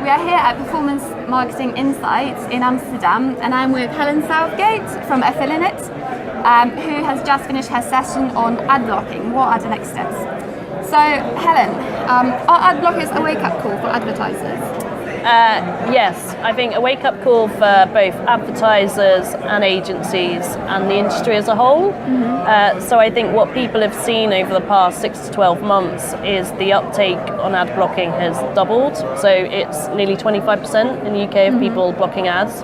We are here at Performance Marketing Insights in Amsterdam, and I'm with Helen Southgate from affilinet, who has just finished her session on ad blocking. What are the next steps? So, Helen, are ad blockers a wake-up call for advertisers? Yes, I think a wake-up call for both advertisers and agencies and the industry as a whole. So I think what people have seen over the past 6 to 12 months is the uptake on ad blocking has doubled. So it's nearly 25% in the UK of people blocking ads.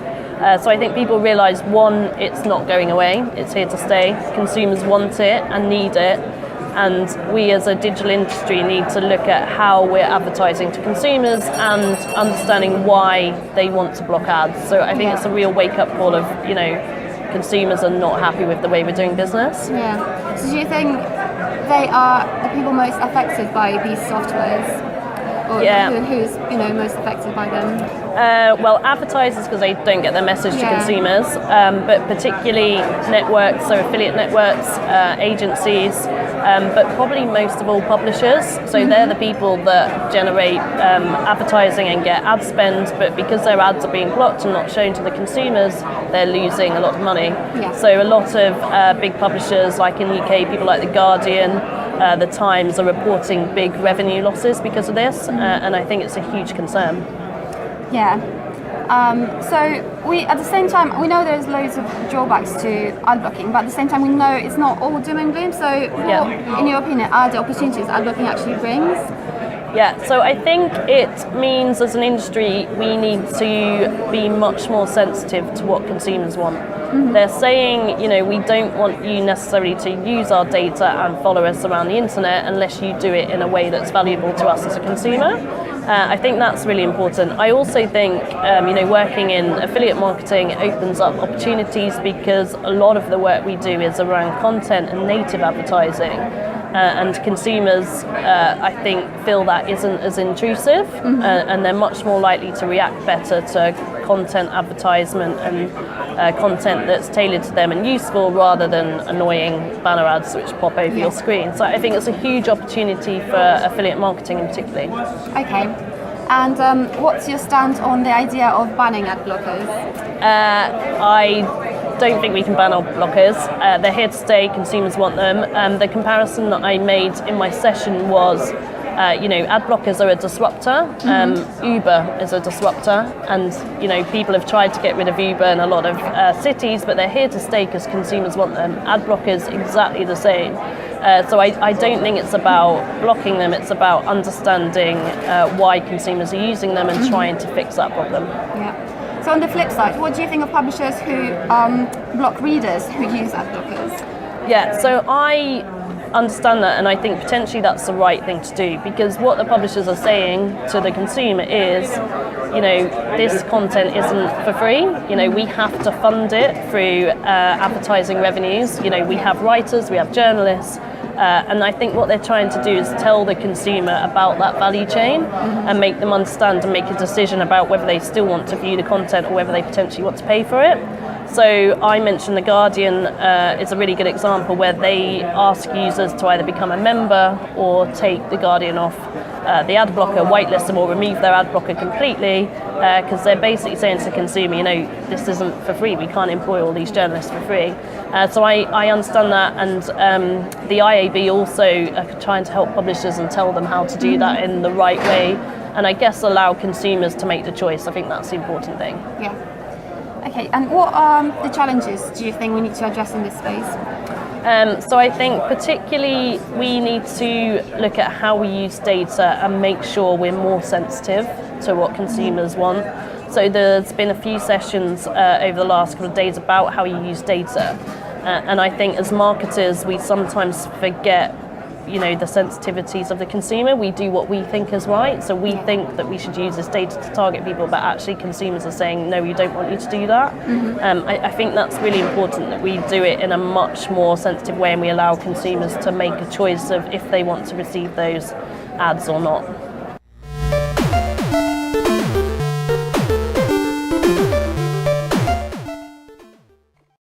So I think people realise, one, it's not going away, it's here to stay. Consumers want it and need it. And we as a digital industry need to look at how we're advertising to consumers and understanding why they want to block ads. So I think it's a real wake-up call of, consumers are not happy with the way we're doing business. Yeah. So do you think they are the people most affected by these softwares? Or who's most affected by them? Well, advertisers, because they don't get their message to consumers, but particularly networks, so affiliate networks, agencies, but probably most of all publishers. So they're the people that generate advertising and get ad spend, but because their ads are being blocked and not shown to the consumers, they're losing a lot of money. Yeah. So a lot of big publishers, like in the UK, people like The Guardian, The Times, are reporting big revenue losses because of this, and I think it's a huge concern. Yeah. So we, at the same time, we know there's loads of drawbacks to ad blocking, but at the same time we know it's not all doom and gloom. So what, in your opinion, are the opportunities ad blocking actually brings? Yeah, so I think it means as an industry we need to be much more sensitive to what consumers want. They're saying, we don't want you necessarily to use our data and follow us around the internet unless you do it in a way that's valuable to us as a consumer. I think that's really important. I also think, working in affiliate marketing opens up opportunities because a lot of the work we do is around content and native advertising. And consumers, I think, feel that isn't as intrusive, and they're much more likely to react better to content advertisement and content that's tailored to them and useful rather than annoying banner ads which pop over your screen. So I think it's a huge opportunity for affiliate marketing in particular. Okay. And what's your stand on the idea of banning ad blockers? I don't think we can ban ad blockers. They're here to stay, consumers want them. The comparison that I made in my session was, ad blockers are a disruptor. Uber is a disruptor, and people have tried to get rid of Uber in a lot of cities, but they're here to stay because consumers want them. Ad blockers exactly the same. So I don't think it's about blocking them, it's about understanding why consumers are using them and trying to fix that problem. Yeah. So on the flip side, what do you think of publishers who block readers who use ad blockers? Yeah, so I understand that, and I think potentially that's the right thing to do, because what the publishers are saying to the consumer is, this content isn't for free. We have to fund it through advertising revenues. We have writers, we have journalists, and I think what they're trying to do is tell the consumer about that value chain and make them understand and make a decision about whether they still want to view the content or whether they potentially want to pay for it. So I mentioned The Guardian is a really good example where they ask users to either become a member or take The Guardian off the ad blocker, whitelist them or remove their ad blocker completely, because they're basically saying to the consumer, this isn't for free, we can't employ all these journalists for free. So I understand that, and the IAB also are trying to help publishers and tell them how to do that in the right way, and I guess allow consumers to make the choice. I think that's the important thing. Yeah. Okay, and what are the challenges do you think we need to address in this space? So I think particularly we need to look at how we use data and make sure we're more sensitive to what consumers want. So there's been a few sessions over the last couple of days about how you use data. And I think as marketers, we sometimes forget the sensitivities of the consumer. We do what we think is right, so we think that we should use this data to target people, but actually consumers are saying, no, we don't want you to do that. I think that's really important, that we do it in a much more sensitive way and we allow consumers to make a choice of if they want to receive those ads or not.